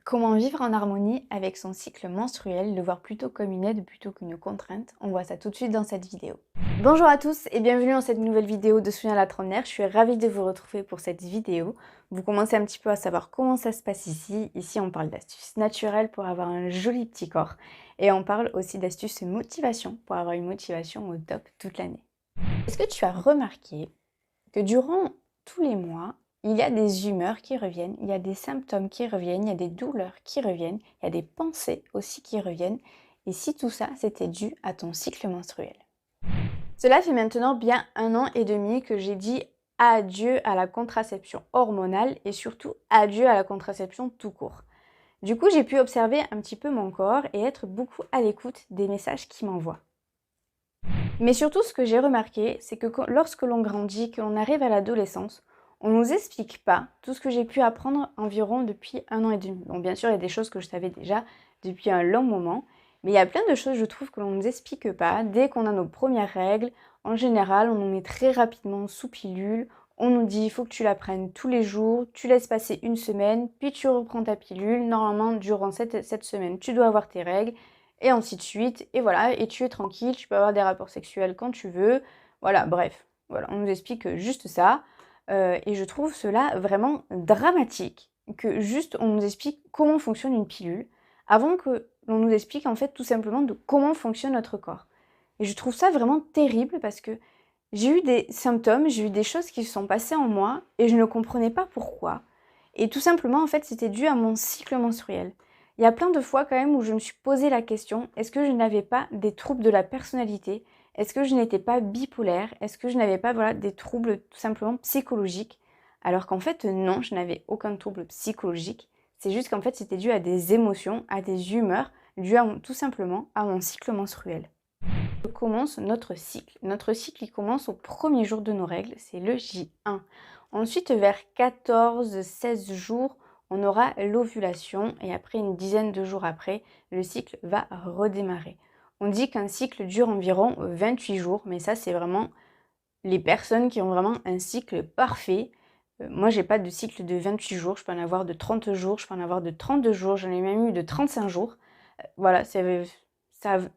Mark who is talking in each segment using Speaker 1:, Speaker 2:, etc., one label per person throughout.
Speaker 1: Comment vivre en harmonie avec son cycle menstruel, le voir plutôt comme une aide plutôt qu'une contrainte? On voit ça tout de suite dans cette vidéo. Bonjour à tous et bienvenue dans cette nouvelle vidéo de Soutien à la trentenaire. Je suis ravie de vous retrouver pour cette vidéo. Vous commencez un petit peu à savoir comment ça se passe ici. Ici, on parle d'astuces naturelles pour avoir un joli petit corps. Et on parle aussi d'astuces motivation pour avoir une motivation au top toute l'année. Est-ce que tu as remarqué que durant tous les mois, il y a des humeurs qui reviennent, il y a des symptômes qui reviennent, il y a des douleurs qui reviennent, il y a des pensées aussi qui reviennent. Et si tout ça, c'était dû à ton cycle menstruel? Cela fait maintenant bien 1 an et demi que j'ai dit adieu à la contraception hormonale et surtout adieu à la contraception tout court. Du coup, j'ai pu observer un petit peu mon corps et être beaucoup à l'écoute des messages qu'il m'envoie. Mais surtout, ce que j'ai remarqué, c'est que lorsque l'on grandit, que l'on arrive à l'adolescence, on ne nous explique pas tout ce que j'ai pu apprendre environ depuis 1 an et demi. Bon, bien sûr, il y a des choses que je savais déjà depuis un long moment, mais il y a plein de choses, je trouve, que l'on ne nous explique pas. Dès qu'on a nos premières règles, en général, on nous met très rapidement sous pilule. On nous dit, il faut que tu la prennes tous les jours, tu laisses passer une semaine, puis tu reprends ta pilule. Normalement, durant cette semaine, tu dois avoir tes règles et ainsi de suite, et voilà, et tu es tranquille, tu peux avoir des rapports sexuels quand tu veux, voilà, bref, voilà, on nous explique juste ça, et je trouve cela vraiment dramatique, que juste on nous explique comment fonctionne une pilule, avant que l'on nous explique en fait tout simplement de comment fonctionne notre corps. Et je trouve ça vraiment terrible parce que j'ai eu des symptômes, j'ai eu des choses qui se sont passées en moi, et je ne comprenais pas pourquoi. Et tout simplement, en fait, c'était dû à mon cycle menstruel. Il y a plein de fois quand même où je me suis posé la question, est-ce que je n'avais pas des troubles de la personnalité? Est-ce que je n'étais pas bipolaire? Est-ce que je n'avais pas voilà, des troubles tout simplement psychologiques? Alors qu'en fait, non, je n'avais aucun trouble psychologique. C'est juste qu'en fait, c'était dû à des émotions, à des humeurs, dû tout simplement à mon cycle menstruel. Commence notre cycle. Notre cycle, il commence au premier jour de nos règles, c'est le J1. Ensuite, vers 14-16 jours, on aura l'ovulation et après une dizaine de jours après, le cycle va redémarrer. On dit qu'un cycle dure environ 28 jours, mais ça, c'est vraiment les personnes qui ont vraiment un cycle parfait. Moi, j'ai pas de cycle de 28 jours, je peux en avoir de 30 jours, je peux en avoir de 32 jours, j'en ai même eu de 35 jours. Voilà, ça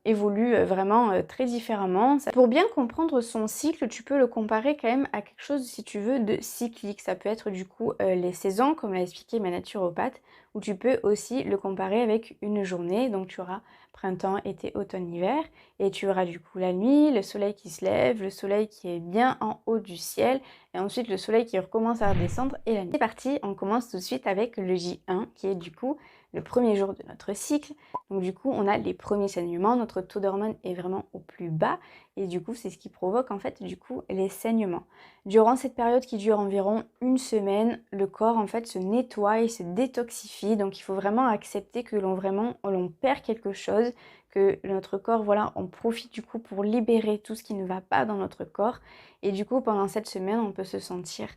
Speaker 1: évolue vraiment très différemment. Pour bien comprendre son cycle, tu peux le comparer quand même à quelque chose, si tu veux, de cyclique. Ça peut être du coup les saisons, comme l'a expliqué ma naturopathe, ou tu peux aussi le comparer avec une journée. Donc tu auras printemps, été, automne, hiver, et tu auras du coup la nuit, le soleil qui se lève, le soleil qui est bien en haut du ciel, et ensuite le soleil qui recommence à redescendre et la nuit. C'est parti, on commence tout de suite avec le J1, qui est du coup le premier jour de notre cycle. Donc du coup, on a les premiers saignements, notre taux d'hormones est vraiment au plus bas et du coup, c'est ce qui provoque en fait du coup les saignements. Durant cette période qui dure environ une semaine, le corps en fait se nettoie et se détoxifie. Donc il faut vraiment accepter que l'on perd quelque chose, que notre corps, voilà, on profite du coup pour libérer tout ce qui ne va pas dans notre corps. Et du coup, pendant cette semaine, on peut se sentir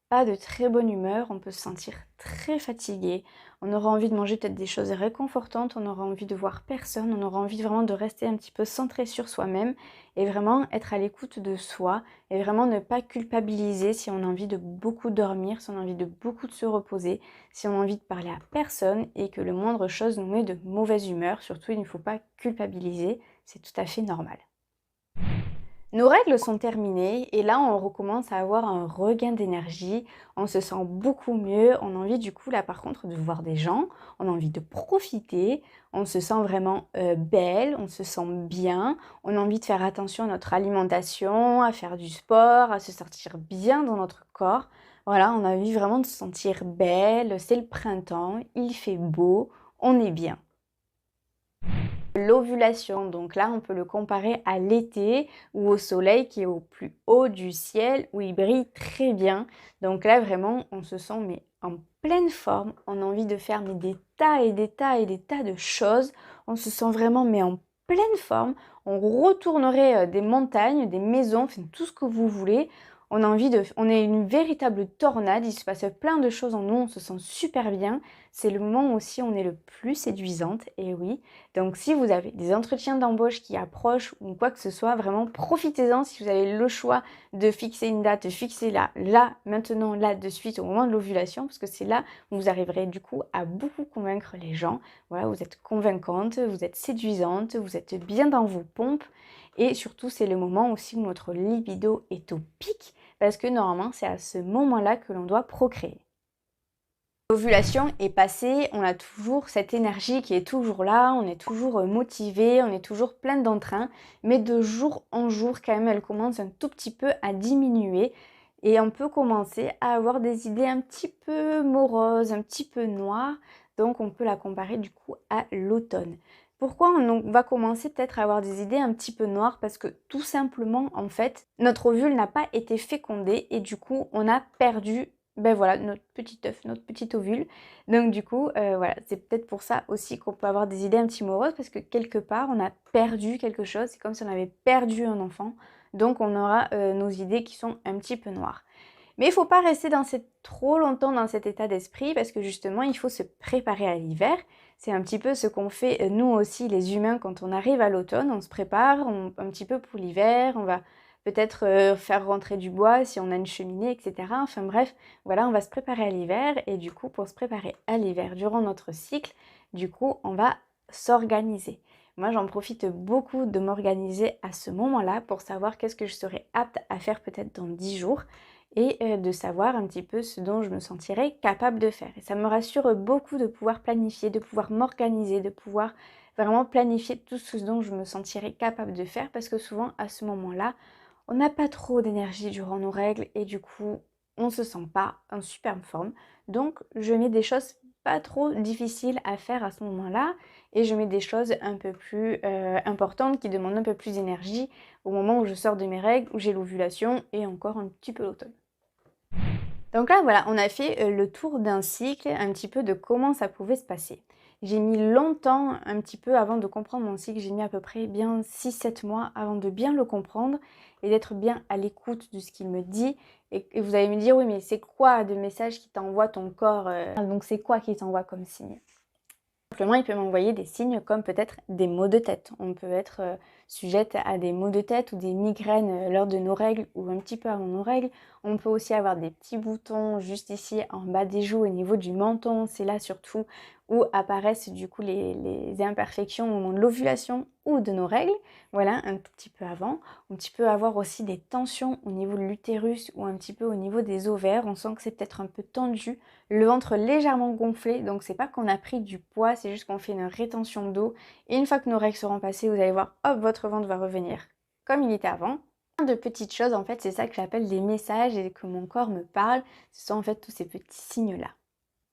Speaker 1: pas de très bonne humeur, on peut se sentir très fatigué, on aura envie de manger peut-être des choses réconfortantes, on aura envie de voir personne, on aura envie vraiment de rester un petit peu centré sur soi-même et vraiment être à l'écoute de soi et vraiment ne pas culpabiliser si on a envie de beaucoup dormir, si on a envie de beaucoup de se reposer, si on a envie de parler à personne et que le moindre chose nous met de mauvaise humeur. Surtout, il ne faut pas culpabiliser, c'est tout à fait normal. Nos règles sont terminées et là on recommence à avoir un regain d'énergie, on se sent beaucoup mieux, on a envie du coup là par contre de voir des gens, on a envie de profiter, on se sent vraiment belle, on se sent bien, on a envie de faire attention à notre alimentation, à faire du sport, à se sentir bien dans notre corps. Voilà, on a envie vraiment de se sentir belle, c'est le printemps, il fait beau, on est bien. L'ovulation, donc là on peut le comparer à l'été ou au soleil qui est au plus haut du ciel où il brille très bien. Donc là vraiment on se sent mais en pleine forme, on a envie de faire mais des tas et des tas et des tas de choses. On se sent vraiment mais en pleine forme. On retournerait des montagnes, des maisons, enfin, tout ce que vous voulez. on est une véritable tornade, il se passe plein de choses en nous, on se sent super bien. C'est le moment aussi où on est le plus séduisante, et oui. Donc si vous avez des entretiens d'embauche qui approchent ou quoi que ce soit, vraiment profitez-en si vous avez le choix de fixer une date, de fixer là, maintenant, là, de suite, au moment de l'ovulation, parce que c'est là où vous arriverez du coup à beaucoup convaincre les gens. Voilà, vous êtes convaincante, vous êtes séduisante, vous êtes bien dans vos pompes. Et surtout, c'est le moment aussi où notre libido est au pic, parce que normalement, c'est à ce moment-là que l'on doit procréer. L'ovulation est passée, on a toujours cette énergie qui est toujours là, on est toujours motivé, on est toujours plein d'entrain, mais de jour en jour, quand même, elle commence un tout petit peu à diminuer et on peut commencer à avoir des idées un petit peu moroses, un petit peu noires, donc on peut la comparer du coup à l'automne. Pourquoi on va commencer peut-être à avoir des idées un petit peu noires? Parce que tout simplement, en fait, notre ovule n'a pas été fécondé et du coup, on a perdu ben voilà, notre petit œuf, notre petit ovule. Donc du coup, voilà, c'est peut-être pour ça aussi qu'on peut avoir des idées un petit moroses, parce que quelque part, on a perdu quelque chose. C'est comme si on avait perdu un enfant. Donc on aura nos idées qui sont un petit peu noires. Mais il ne faut pas rester trop longtemps dans cet état d'esprit, parce que justement, il faut se préparer à l'hiver. C'est un petit peu ce qu'on fait nous aussi, les humains, quand on arrive à l'automne. On se prépare un petit peu pour l'hiver, on va peut-être faire rentrer du bois si on a une cheminée, etc. Enfin bref, voilà, on va se préparer à l'hiver et du coup, pour se préparer à l'hiver durant notre cycle, du coup, on va s'organiser. Moi, j'en profite beaucoup de m'organiser à ce moment-là pour savoir qu'est-ce que je serais apte à faire peut-être dans 10 jours et de savoir un petit peu ce dont je me sentirais capable de faire. Et ça me rassure beaucoup de pouvoir planifier, de pouvoir m'organiser, de pouvoir vraiment planifier tout ce dont je me sentirais capable de faire, parce que souvent, à ce moment-là, on n'a pas trop d'énergie durant nos règles et du coup, on ne se sent pas en superbe forme. Donc, je mets des choses pas trop difficiles à faire à ce moment-là et je mets des choses un peu plus importantes qui demandent un peu plus d'énergie au moment où je sors de mes règles, où j'ai l'ovulation et encore un petit peu l'automne. Donc là, voilà, on a fait le tour d'un cycle, un petit peu de comment ça pouvait se passer. J'ai mis longtemps, un petit peu avant de comprendre mon cycle, j'ai mis à peu près bien 6-7 mois avant de bien le comprendre et d'être bien à l'écoute de ce qu'il me dit. Et vous allez me dire, oui, mais c'est quoi de message qui t'envoie ton corps donc c'est quoi qui t'envoie comme signe? Simplement, il peut m'envoyer des signes comme peut-être des maux de tête. On peut être sujette à des maux de tête ou des migraines lors de nos règles ou un petit peu avant nos règles. On peut aussi avoir des petits boutons juste ici en bas des joues au niveau du menton. C'est là surtout où apparaissent du coup les imperfections au moment de l'ovulation ou de nos règles. Voilà, un tout petit peu avant. On peut avoir aussi des tensions au niveau de l'utérus ou un petit peu au niveau des ovaires. On sent que c'est peut-être un peu tendu, le ventre légèrement gonflé, donc c'est pas qu'on a pris du poids, c'est juste qu'on fait une rétention d'eau. Et une fois que nos règles seront passées, vous allez voir, hop, votre ventre va revenir comme il était avant. Plein de petites choses, en fait, c'est ça que j'appelle des messages et que mon corps me parle. Ce sont en fait tous ces petits signes-là.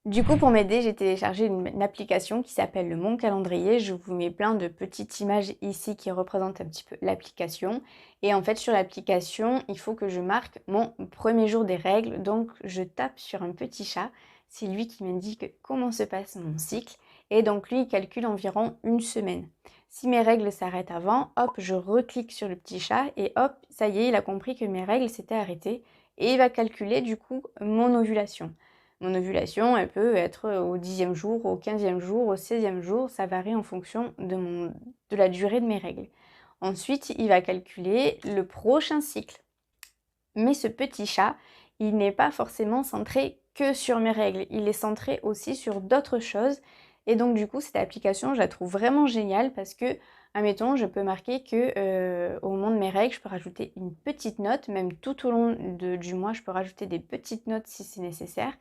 Speaker 1: Du coup, pour m'aider, j'ai téléchargé une application qui s'appelle le Mon Calendrier. Je vous mets plein de petites images ici qui représentent un petit peu l'application. Et en fait, sur l'application, il faut que je marque mon premier jour des règles. Donc, je tape sur un petit chat. C'est lui qui m'indique comment se passe mon cycle. Et donc, lui, il calcule environ une semaine. Si mes règles s'arrêtent avant, hop, je reclique sur le petit chat et hop, ça y est, il a compris que mes règles s'étaient arrêtées. Et il va calculer du coup mon ovulation. Mon ovulation, elle peut être au 10e jour, au 15e jour, au 16e jour, ça varie en fonction de la durée de mes règles. Ensuite, il va calculer le prochain cycle. Mais ce petit chat, il n'est pas forcément centré que sur mes règles, il est centré aussi sur d'autres choses. Et donc du coup, cette application, je la trouve vraiment géniale parce que, admettons, je peux marquer que au moment de mes règles, je peux rajouter une petite note, même tout au long du mois, je peux rajouter des petites notes si c'est nécessaire.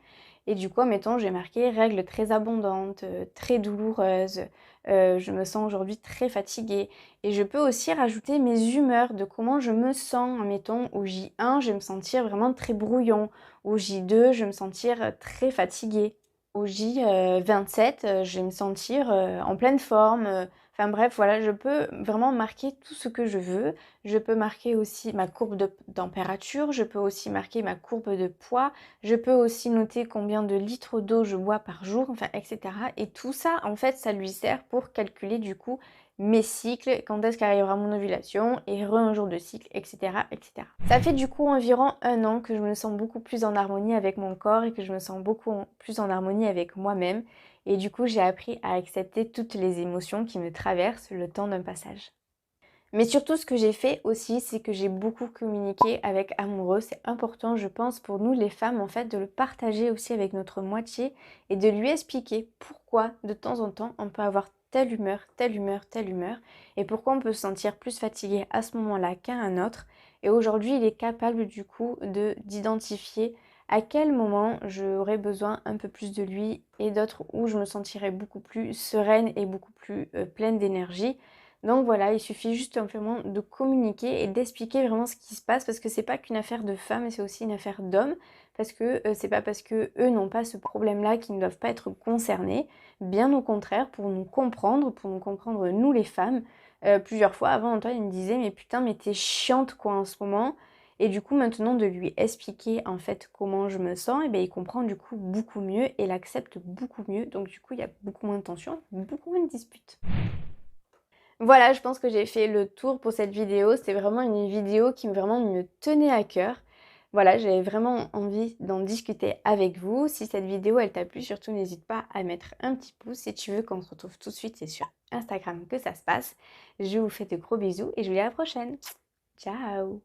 Speaker 1: Et du coup, admettons, j'ai marqué règles très abondantes, très douloureuses, je me sens aujourd'hui très fatiguée. Et je peux aussi rajouter mes humeurs, de comment je me sens. Admettons, au J1, je vais me sentir vraiment très brouillon. Au J2, je vais me sentir très fatiguée. Au J27, je vais me sentir en pleine forme. Enfin bref, voilà, je peux vraiment marquer tout ce que je veux. Je peux marquer aussi ma courbe de température, je peux aussi marquer ma courbe de poids, je peux aussi noter combien de litres d'eau je bois par jour, enfin etc. Et tout ça, en fait, ça lui sert pour calculer du coup mes cycles, quand est-ce qu'arrivera mon ovulation, et un jour de cycle, etc., etc. Ça fait du coup environ 1 an que je me sens beaucoup plus en harmonie avec mon corps et que je me sens beaucoup plus en harmonie avec moi-même. Et du coup, j'ai appris à accepter toutes les émotions qui me traversent le temps d'un passage. Mais surtout, ce que j'ai fait aussi, c'est que j'ai beaucoup communiqué avec amoureux. C'est important, je pense, pour nous les femmes, en fait, de le partager aussi avec notre moitié et de lui expliquer pourquoi, de temps en temps, on peut avoir telle humeur, telle humeur, telle humeur, et pourquoi on peut se sentir plus fatigué à ce moment-là qu'à un autre. Et aujourd'hui, il est capable, du coup, d'identifier à quel moment j'aurais besoin un peu plus de lui et d'autres où je me sentirais beaucoup plus sereine et beaucoup plus pleine d'énergie. Donc voilà, il suffit juste simplement de communiquer et d'expliquer vraiment ce qui se passe parce que c'est pas qu'une affaire de femmes, c'est aussi une affaire d'hommes parce que c'est pas parce que eux n'ont pas ce problème-là qu'ils ne doivent pas être concernés. Bien au contraire, pour nous comprendre nous les femmes. Plusieurs fois avant, Antoine il me disait mais putain mais t'es chiante quoi en ce moment. Et du coup maintenant de lui expliquer en fait comment je me sens, et bien il comprend du coup beaucoup mieux et l'accepte beaucoup mieux. Donc du coup il y a beaucoup moins de tension, beaucoup moins de disputes. Voilà, je pense que j'ai fait le tour pour cette vidéo. C'est vraiment une vidéo qui vraiment me tenait à cœur. Voilà, j'avais vraiment envie d'en discuter avec vous. Si cette vidéo elle t'a plu, surtout n'hésite pas à mettre un petit pouce. Si tu veux qu'on se retrouve tout de suite, c'est sur Instagram que ça se passe. Je vous fais de gros bisous et je vous dis à la prochaine. Ciao!